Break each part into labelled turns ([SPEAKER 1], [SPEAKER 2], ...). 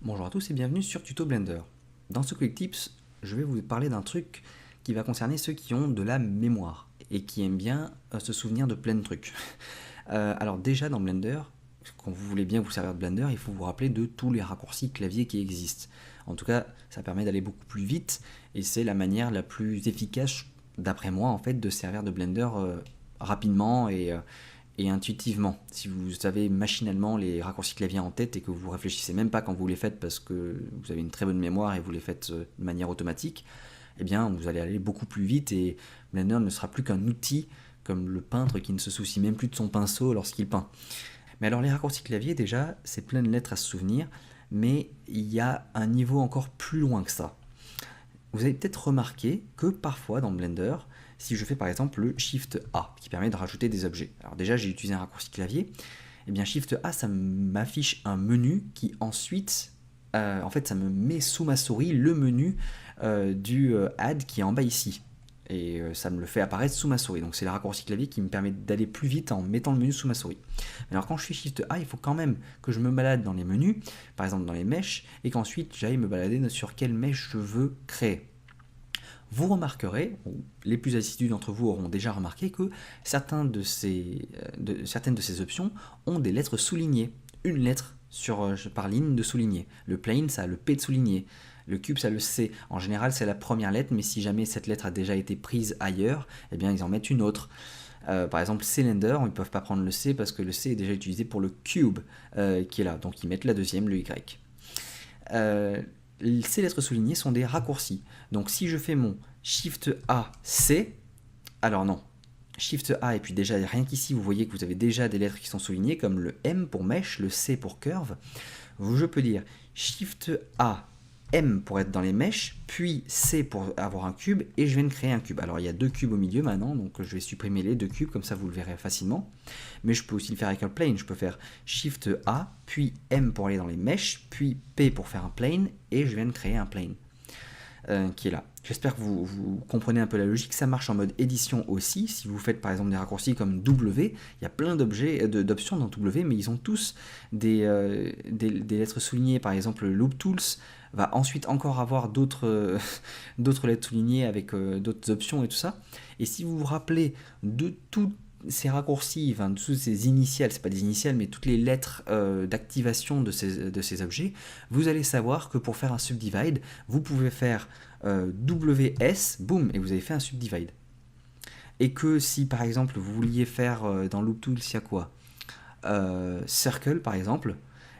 [SPEAKER 1] Bonjour à tous et bienvenue sur Tuto Blender. Dans ce Quick Tips, je vais vous parler d'un truc qui va concerner ceux qui ont de la mémoire et qui aiment bien se souvenir de plein de trucs. Alors déjà dans Blender, quand vous voulez bien vous servir de Blender, il faut vous rappeler de tous les raccourcis clavier qui existent. En tout cas, ça permet d'aller beaucoup plus vite et c'est la manière la plus efficace, d'après moi, en fait, de servir de Blender rapidement et intuitivement. Si vous avez machinalement les raccourcis clavier en tête et que vous réfléchissez même pas quand vous les faites parce que vous avez une très bonne mémoire et vous les faites de manière automatique, eh bien vous allez aller beaucoup plus vite et Blender ne sera plus qu'un outil comme le peintre qui ne se soucie même plus de son pinceau lorsqu'il peint. Mais alors les raccourcis clavier déjà, c'est plein de lettres à se souvenir, mais il y a un niveau encore plus loin que ça. Vous avez peut-être remarqué que parfois dans Blender, si je fais par exemple le Shift A, qui permet de rajouter des objets. Alors déjà j'ai utilisé un raccourci clavier, et bien Shift A ça m'affiche un menu qui ensuite, en fait ça me met sous ma souris le menu du Add qui est en bas ici. Et ça me le fait apparaître sous ma souris. Donc c'est le raccourci clavier qui me permet d'aller plus vite en mettant le menu sous ma souris. Alors quand je fais Shift A, il faut quand même que je me balade dans les menus, par exemple dans les mèches, et qu'ensuite j'aille me balader sur quelle mèche je veux créer. Vous remarquerez, ou les plus assidus d'entre vous auront déjà remarqué que certaines de ces options ont des lettres soulignées. Une lettre par ligne de souligné. Le plane, ça a le P de souligné. Le cube, ça a le C. En général, c'est la première lettre, mais si jamais cette lettre a déjà été prise ailleurs, eh bien, ils en mettent une autre. Par exemple, cylinder, ils ne peuvent pas prendre le C parce que le C est déjà utilisé pour le cube qui est là. Donc, ils mettent la deuxième, le Y. Ces lettres soulignées sont des raccourcis. Donc, si je fais mon Shift A, C, alors non. Shift A, et puis déjà, rien qu'ici, vous voyez que vous avez déjà des lettres qui sont soulignées, comme le M pour mèche, le C pour curve. Je peux dire Shift A, M pour être dans les mèches, puis C pour avoir un cube, et je viens de créer un cube. Alors il y a deux cubes au milieu maintenant, donc je vais supprimer les deux cubes, comme ça vous le verrez facilement. Mais je peux aussi le faire avec un plane, je peux faire Shift A, puis M pour aller dans les mèches, puis P pour faire un plane, et je viens de créer un plane. Qui est là. J'espère que vous comprenez un peu la logique. Ça marche en mode édition aussi. Si vous faites par exemple des raccourcis comme W, il y a plein d'options dans W, mais ils ont tous des lettres soulignées. Par exemple, Loop Tools va ensuite encore avoir d'autres lettres soulignées avec d'autres options et tout ça. Et si vous vous rappelez de toutes ces raccourcis, enfin, toutes ces initiales, c'est pas des initiales, mais toutes les lettres d'activation de ces objets, vous allez savoir que pour faire un subdivide, vous pouvez faire WS, boum, et vous avez fait un subdivide. Et que si par exemple vous vouliez faire dans Loop Tools, il y a quoi Circle par exemple,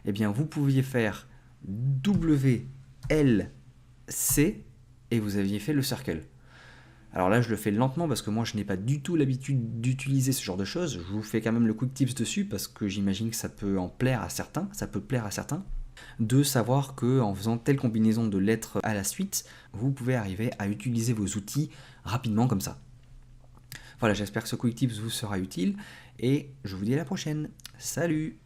[SPEAKER 1] eh bien vous pouviez faire WLC et vous aviez fait le circle. Alors là, je le fais lentement parce que moi, je n'ai pas du tout l'habitude d'utiliser ce genre de choses. Je vous fais quand même le quick tips dessus parce que j'imagine que ça peut en plaire à certains, ça peut plaire à certains, de savoir qu'en faisant telle combinaison de lettres à la suite, vous pouvez arriver à utiliser vos outils rapidement comme ça. Voilà, j'espère que ce quick tips vous sera utile et je vous dis à la prochaine. Salut!